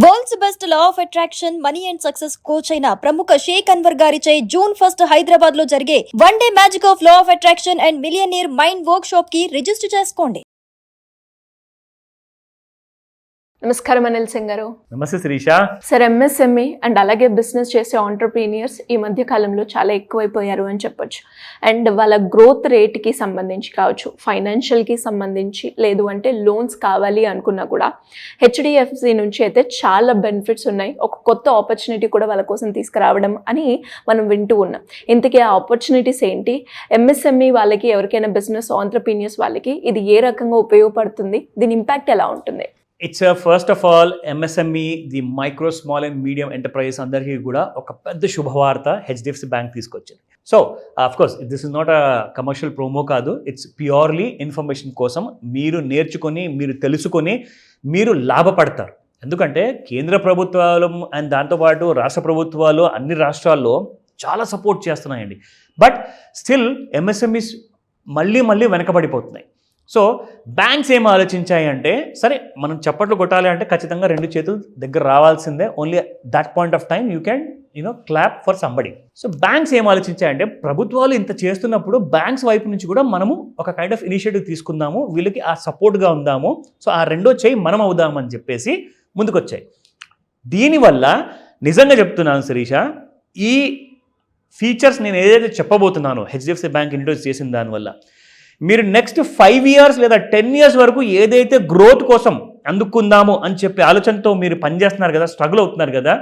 World's best law of attraction money and success coach అయిన ప్రముఖ షేక్ అన్వర్ గారిచే జూన్ 1 హైదరాబాద్ లో జరిగే one day magic of law of attraction and millionaire mind work shop కి register చేసుకోండి. నమస్కారం అనిల్ సింగ్ గారు. నమస్తే శిరీష. సార్, ఎంఎస్ఎంఈ అండ్ అలాగే బిజినెస్ చేసే ఆంటర్ప్రీనియర్స్ ఈ మధ్య కాలంలో చాలా ఎక్కువైపోయారు అని చెప్పొచ్చు. అండ్ వాళ్ళ గ్రోత్ రేట్కి సంబంధించి కావచ్చు, ఫైనాన్షియల్కి సంబంధించి, లేదు అంటే లోన్స్ కావాలి అనుకున్నా కూడా హెచ్డిఎఫ్సి నుంచి అయితే చాలా బెనిఫిట్స్ ఉన్నాయి. ఒక కొత్త ఆపర్చునిటీ కూడా వాళ్ళ కోసం తీసుకురావడం అని మనం వింటూ ఉన్నాం. ఇంతకీ ఆ ఆపర్చునిటీస్ ఏంటి? ఎంఎస్ఎంఈ వాళ్ళకి, ఎవరికైనా బిజినెస్ ఆంటర్ప్రీనియర్స్ వాళ్ళకి ఇది ఏ రకంగా ఉపయోగపడుతుంది? దీని ఇంపాక్ట్ ఎలా ఉంటుంది? It's first of all MSME, the micro small and medium enterprises అందరికీ కూడా ఒక పెద్ద శుభవార్త హెచ్డిఎఫ్సి బ్యాంక్ తీసుకొచ్చింది. So course this is not a commercial promo కాదు, ఇట్స్ ప్యూర్లీ ఇన్ఫర్మేషన్ కోసం. మీరు నేర్చుకొని, మీరు తెలుసుకొని మీరు లాభపడతారు. ఎందుకంటే కేంద్ర ప్రభుత్వాలు అండ్ దాంతోపాటు రాష్ట్ర ప్రభుత్వాలు అన్ని రాష్ట్రాల్లో చాలా సపోర్ట్ చేస్తున్నాయండి. బట్ స్టిల్ ఎంఎస్ఎంఈస్ మళ్ళీ వెనకబడిపోతున్నాయి. సో బ్యాంక్స్ ఏం ఆలోచించాయి అంటే, సరే మనం చప్పట్లు కొట్టాలి అంటే ఖచ్చితంగా 2 చేతులు దగ్గర రావాల్సిందే. Only that point of time you can clap for somebody. So banks ఏం ఆలోచించాయంటే, ప్రభుత్వాలు ఇంత చేస్తున్నప్పుడు బ్యాంక్స్ వైపు నుంచి కూడా మనము ఒక కైండ్ ఆఫ్ ఇనిషియేటివ్ తీసుకుందాము, వీళ్ళకి ఆ సపోర్ట్గా ఉందాము, సో ఆ రెండో చేయి మనం అవుదామని చెప్పేసి ముందుకొచ్చాయి. దీనివల్ల నిజంగా చెప్తున్నాను శిరీష, ఈ ఫీచర్స్ నేను ఏదైతే చెప్పబోతున్నానో హెచ్డిఎఫ్సి బ్యాంక్ ఇంట్రొడ్యూస్ చేసిన దానివల్ల మీరు నెక్స్ట్ 5 years లేదా 10 years వరకు ఏదైతే గ్రోత్ కోసం అందుకుందాము అని చెప్పి ఆలోచనతో మీరు పనిచేస్తున్నారు కదా, స్ట్రగుల్ అవుతున్నారు కదా,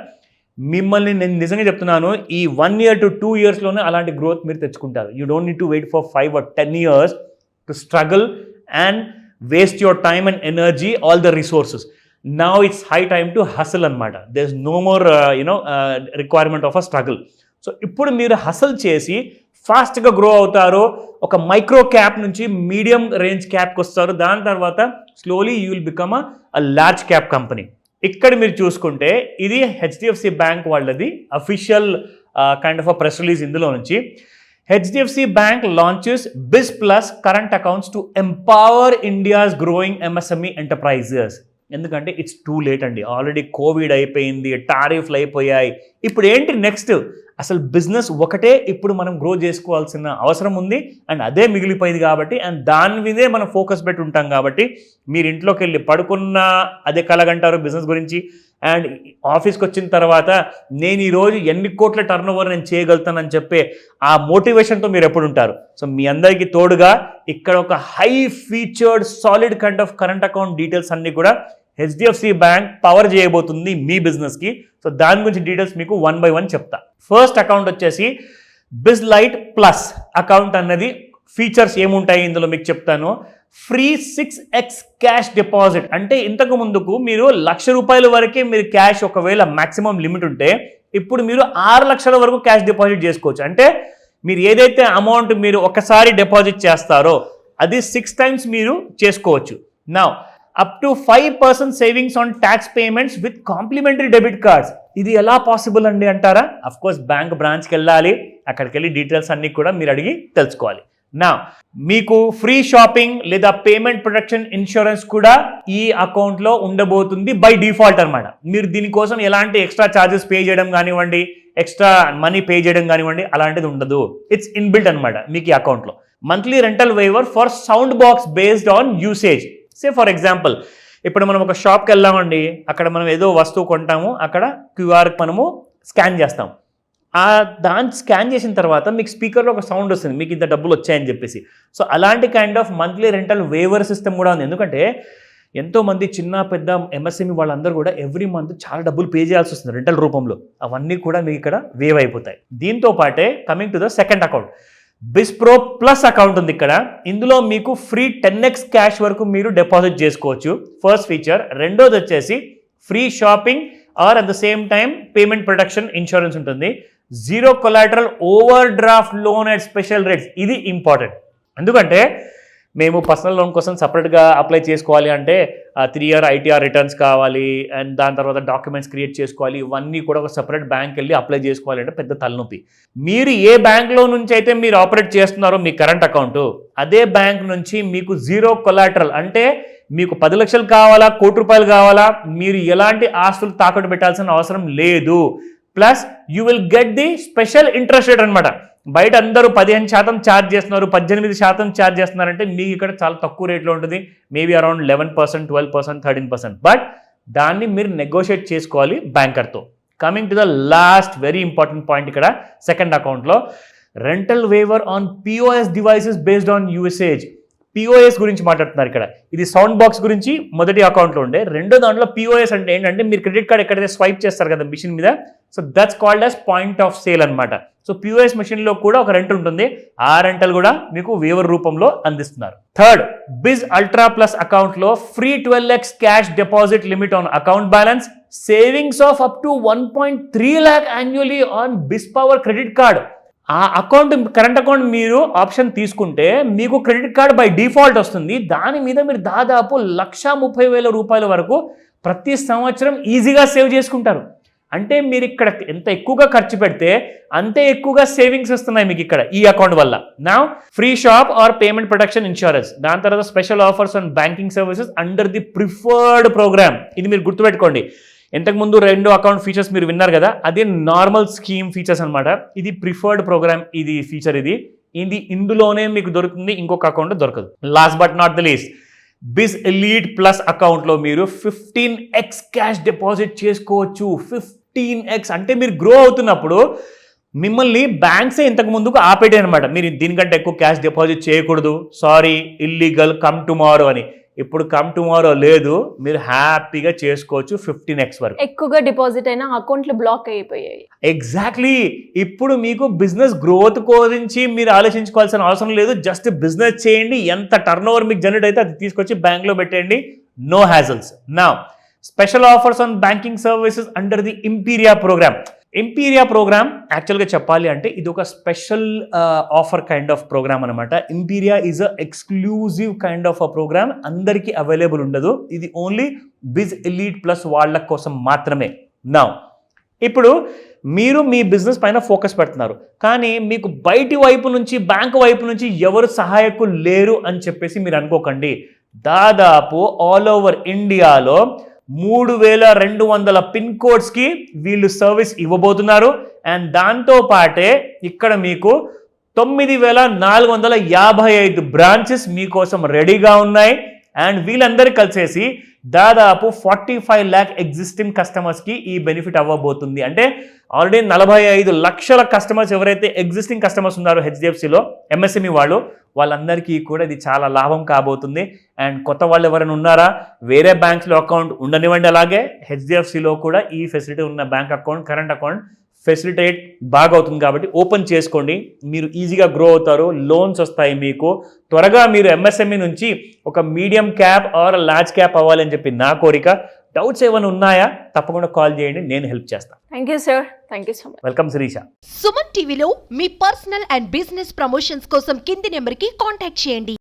మిమ్మల్ని నేను నిజంగా చెప్తున్నాను, ఈ 1 year to 2 yearsలోనే అలాంటి గ్రోత్ మీరు తెచ్చుకుంటారు. You don't need to wait for 5 or 10 years to struggle and waste your time and energy, all the resources. Now it's high time to hustle అనమాట. There is no more requirement of a struggle. So ఇప్పుడు మీరు hustle చేసి ఫాస్ట్గా grow అవుతారు. ఒక micro cap నుంచి medium range క్యాప్కి వస్తారు. దాని తర్వాత slowly you will become a large cap company. ఇక్కడ మీరు చూసుకుంటే ఇది హెచ్డిఎఫ్సి బ్యాంక్ వాళ్ళది official kind of a press release. ఇందులో నుంచి HDFC bank launches biz plus current accounts to empower India's growing MSME enterprises. ఎందుకంటే ఇట్స్ టూ లేట్ అండి. Already Covid అయిపోయింది, టారిఫ్లు అయిపోయాయి. ఇప్పుడు ఏంటి నెక్స్ట్? అసలు బిజినెస్ ఒకటే ఇప్పుడు మనం గ్రో చేసుకోవాల్సిన అవసరం ఉంది, అండ్ అదే మిగిలిపోయింది కాబట్టి, అండ్ దాని మీదే మనం ఫోకస్ పెట్టి ఉంటాం కాబట్టి, మీరు ఇంట్లోకి వెళ్ళి పడుకున్న అదే కలగంటారు బిజినెస్ గురించి, అండ్ ఆఫీస్కి వచ్చిన తర్వాత నేను ఈరోజు ఎన్ని కోట్ల టర్న్ ఓవర్ నేను చేయగలుగుతానని చెప్పే ఆ మోటివేషన్తో మీరు ఎప్పుడు ఉంటారు. సో మీ అందరికీ తోడుగా ఇక్కడ ఒక high featured solid kind of current account details అన్నీ కూడా హెచ్డిఎఫ్సి బ్యాంక్ పవర్ చేయబోతుంది మీ బిజినెస్కి. సో దాని గురించి డీటెయిల్స్ మీకు 1 by 1 చెప్తా. ఫస్ట్ అకౌంట్ వచ్చేసి బిజ్ లైట్ ప్లస్ అకౌంట్ అన్నది ఫీచర్స్ ఏముంటాయి ఇందులో మీకు చెప్తాను. Free 6x cash deposit. అంటే ఇంతకు ముందుకు మీరు ₹1,00,000 వరకే మీరు క్యాష్, ఒకవేళ మ్యాక్సిమం లిమిట్ ఉంటే ఇప్పుడు మీరు 6 లక్షల వరకు క్యాష్ డిపాజిట్ చేసుకోవచ్చు. అంటే మీరు ఏదైతే అమౌంట్ మీరు ఒకసారి డిపాజిట్ చేస్తారో అది 6 times మీరు చేసుకోవచ్చు. Now up to 5% savings on tax payments with complimentary debit cards. ఇది ఎలా పాసిబుల్ అండి అంటారా? అఫ్ కోర్స్ బ్యాంక్ బ్రాంచ్కి వెళ్ళాలి, అక్కడికి వెళ్ళి డీటెయిల్స్ అన్ని కూడా మీరు అడిగి తెలుసుకోవాలి. నా మీకు ఫ్రీ షాపింగ్ లేదా పేమెంట్ ప్రొటెక్షన్ ఇన్సూరెన్స్ కూడా ఈ అకౌంట్లో ఉండబోతుంది బై డిఫాల్ట్ అనమాట. మీరు దీనికోసం ఎలాంటి ఎక్స్ట్రా ఛార్జెస్ పే చేయడం కానివ్వండి, ఎక్స్ట్రా మనీ పే చేయడం కానివ్వండి, అలాంటిది ఉండదు. ఇట్స్ ఇన్బిల్ట్ అనమాట మీకు ఈ అకౌంట్లో. Monthly rental waiver for sound box based on usage. Say for example, ఇప్పుడు మనం ఒక షాప్కి వెళ్ళామండి, అక్కడ మనం ఏదో వస్తువు కొంటాము, అక్కడ క్యూఆర్ మనము స్కాన్ చేస్తాం. దాన్ని స్కాన్ చేసిన తర్వాత మీకు స్పీకర్లో ఒక సౌండ్ వస్తుంది, మీకు ఇంత డబ్బులు వచ్చాయని చెప్పేసి. సో అలాంటి kind of monthly rental waiver system కూడా ఉంది. ఎందుకంటే ఎంతోమంది చిన్న పెద్ద ఎంఎస్ఎంఈ వాళ్ళందరూ కూడా ఎవ్రీ మంత్ చాలా డబ్బులు పే చేయాల్సి వస్తుంది రెంటల్ రూపంలో. అవన్నీ కూడా మీకు ఇక్కడ వేవ్ అయిపోతాయి. దీంతో పాటే coming to the second account, biz pro plus account ఉంది ఇక్కడ. ఇందులో మీకు ఫ్రీ 10x క్యాష్ వరకు మీరు డిపాజిట్ చేసుకోవచ్చు. First feature. రెండోది వచ్చేసి free shopping or at the same time payment protection insurance ఉంటుంది. 0 collateral over draft loan at special rates. ఇది ఇంపార్టెంట్. ఎందుకంటే మేము పర్సనల్ లోన్ కోసం సపరేట్గా అప్లై చేసుకోవాలి అంటే 3 year ITR రిటర్న్స్ కావాలి, అండ్ దాని తర్వాత డాక్యుమెంట్స్ క్రియేట్ చేసుకోవాలి. ఇవన్నీ కూడా ఒక సపరేట్ బ్యాంక్ వెళ్ళి అప్లై చేసుకోవాలి అంటే పెద్ద తలనొప్పి. మీరు ఏ బ్యాంక్లో నుంచి అయితే మీరు ఆపరేట్ చేస్తున్నారో మీ కరెంట్ అకౌంట్, అదే బ్యాంక్ నుంచి మీకు 0 కొలాటరల్ అంటే మీకు 10 లక్షలు కావాలా, ₹1,00,00,000 కావాలా, మీరు ఎలాంటి ఆస్తులు తాకట్టు పెట్టాల్సిన అవసరం లేదు. Plus you will get the special interest rate అనమాట. బయట అందరూ 15% ఛార్జ్ చేస్తున్నారు, 18% ఛార్జ్ చేస్తున్నారంటే మీకు ఇక్కడ చాలా తక్కువ రేట్లో ఉంటుంది. Maybe around 11%, 12%, 13%. బట్ దాన్ని మీరు నెగోషియేట్ చేసుకోవాలి బ్యాంకర్తో. Coming to the last very important point ఇక్కడ సెకండ్ అకౌంట్లో, rental waiver on POS devices based on usage. POS గురించి మాట్లాడుతున్నారు ఇక్కడ. ఇది సౌండ్ బాక్స్ గురించి మొదటి అకౌంట్లో ఉండే. రెండో దాంట్లో పిఓఎస్ అంటే ఏంటంటే మీరు క్రెడిట్ కార్డ్ ఎక్కడైతే స్వైప్ చేస్తారు కదా మిషన్ మీద, so that's called as point of sale అనమాట. సో పిఓఎస్ మెషిన్లో కూడా ఒక రెంట్ ఉంటుంది. ఆ రెంటల్ కూడా మీకు వేవర్ రూపంలో అందిస్తున్నారు. థర్డ్, బిజ్ అల్ట్రా ప్లస్ అకౌంట్లో free 12x cash deposit limit on account balance, savings of up to 1.3 lakh annually on biz power credit card. ఆ అకౌంట్, కరెంట్ అకౌంట్ మీరు ఆప్షన్ తీసుకుంటే మీకు క్రెడిట్ కార్డ్ బై డిఫాల్ట్ వస్తుంది. దాని మీద మీరు దాదాపు ₹130,000 వరకు ప్రతి సంవత్సరం ఈజీగా సేవ్ చేసుకుంటారు. అంటే మీరు ఇక్కడ ఎంత ఎక్కువగా ఖర్చు పెడితే అంతే ఎక్కువగా సేవింగ్స్ వస్తున్నాయి మీకు ఇక్కడ ఈ అకౌంట్ వల్ల. నా free shop or payment protection insurance, దాని తర్వాత special offers on banking services under the preferred program. ఇది మీరు గుర్తుపెట్టుకోండి. ఇంతకుముందు 2 అకౌంట్ ఫీచర్స్ మీరు విన్నారు కదా, అది నార్మల్ స్కీమ్ ఫీచర్స్ అనమాట. ఇది ప్రిఫర్డ్ ప్రోగ్రామ్, ఇది ఫీచర్. ఇది ఇందులోనే మీకు దొరుకుతుంది, ఇంకొక అకౌంట్ దొరకదు. Last but not the least, biz elite plus అకౌంట్లో మీరు 15x క్యాష్ డిపాజిట్ చేసుకోవచ్చు. 15x అంటే మీరు గ్రో అవుతున్నప్పుడు మిమ్మల్ని బ్యాంక్సే ఇంతకు ముందుకు ఆపేటే అనమాట. మీరు దీనికంటే ఎక్కువ క్యాష్ డిపాజిట్ చేయకూడదు, సారీ ఇల్లీగల్, కమ్ టుమారో అని. ఇప్పుడు కమ్ టుమారో లేదు, మీరు హ్యాపీగా చేసుకోవచ్చు 15x వరకు. ఎక్కువగా డిపాజిట్ అయినా అకౌంట్లు బ్లాక్ అయిపోయాయి. ఎగ్జాక్ట్లీ. ఇప్పుడు మీకు బిజినెస్ గ్రోత్ గురించి మీరు ఆలోచించుకోవాల్సిన అవసరం లేదు. జస్ట్ బిజినెస్ చేయండి, ఎంత టర్న్ ఓవర్ మీకు జనరేట్ అయితే అది తీసుకొచ్చి బ్యాంక్లో పెట్టండి. No hassles. Now special offers on banking services under the Imperia programme. Imperia programme యాక్చువల్గా చెప్పాలి అంటే ఇది ఒక special offer kind of programme అనమాట. Imperia is a exclusive kind of a programme, అందరికీ అవైలబుల్ ఉండదు. ఇది ఓన్లీ బిజ్ ఎలీట్ ప్లస్ వాళ్ళ కోసం మాత్రమే. నౌ ఇప్పుడు మీరు మీ బిజినెస్ పైన ఫోకస్ పెడుతున్నారు, కానీ మీకు బయటి వైపు నుంచి, బ్యాంక్ వైపు నుంచి ఎవరు సహాయకులు లేరు అని చెప్పేసి మీరు అనుకోకండి. దాదాపు ఆల్ ఓవర్ ఇండియాలో 3,200 పిన్ కోడ్స్కి వీళ్ళు సర్వీస్ ఇవ్వబోతున్నారు. అండ్ దాంతో పాటే ఇక్కడ మీకు 9,455 బ్రాంచెస్ మీకోసం రెడీగా ఉన్నాయి. అండ్ వీళ్ళందరూ కలిసేసి దాదాపు 45 lakh ఎగ్జిస్టింగ్ కస్టమర్స్కి ఈ బెనిఫిట్ అవ్వబోతుంది. అంటే ఆల్రెడీ 45 లక్షల కస్టమర్స్ ఎవరైతే ఎగ్జిస్టింగ్ కస్టమర్స్ ఉన్నారో హెచ్డిఎఫ్సిలో ఎంఎస్ఎంఈ వాళ్ళందరికీ కూడా ఇది చాలా లాభం కాబోతుంది. అండ్ కొత్త వాళ్ళు ఎవరైనా ఉన్నారా, వేరే బ్యాంక్స్లో అకౌంట్ ఉండనివ్వండి, అలాగే హెచ్డిఎఫ్సిలో కూడా ఈ ఫెసిలిటీ ఉన్న bank account, current account facilitate బాగా అవుతుంది. కాబట్టి ఓపెన్ చేసుకోండి, మీరు ఈజీగా గ్రో అవుతారు, లోన్స్ వస్తాయి మీకు. త్వరగా మీరు ఎంఎస్ఎంఈ నుంచి ఒక medium cap or large cap అవ్వాలని చెప్పి నా కోరిక. డౌట్స్ ఏమైనా ఉన్నాయా తప్పకుండా కాల్ చేయండి, నేను హెల్ప్ చేస్తాను. Thank you sir. Thank you so much. Welcome Shirisha. Suman టీవీలో మీ పర్సనల్ అండ్ బిజినెస్ ప్రమోషన్స్ కోసం కింది నెంబర్కి కాంటాక్ట్ చేయండి.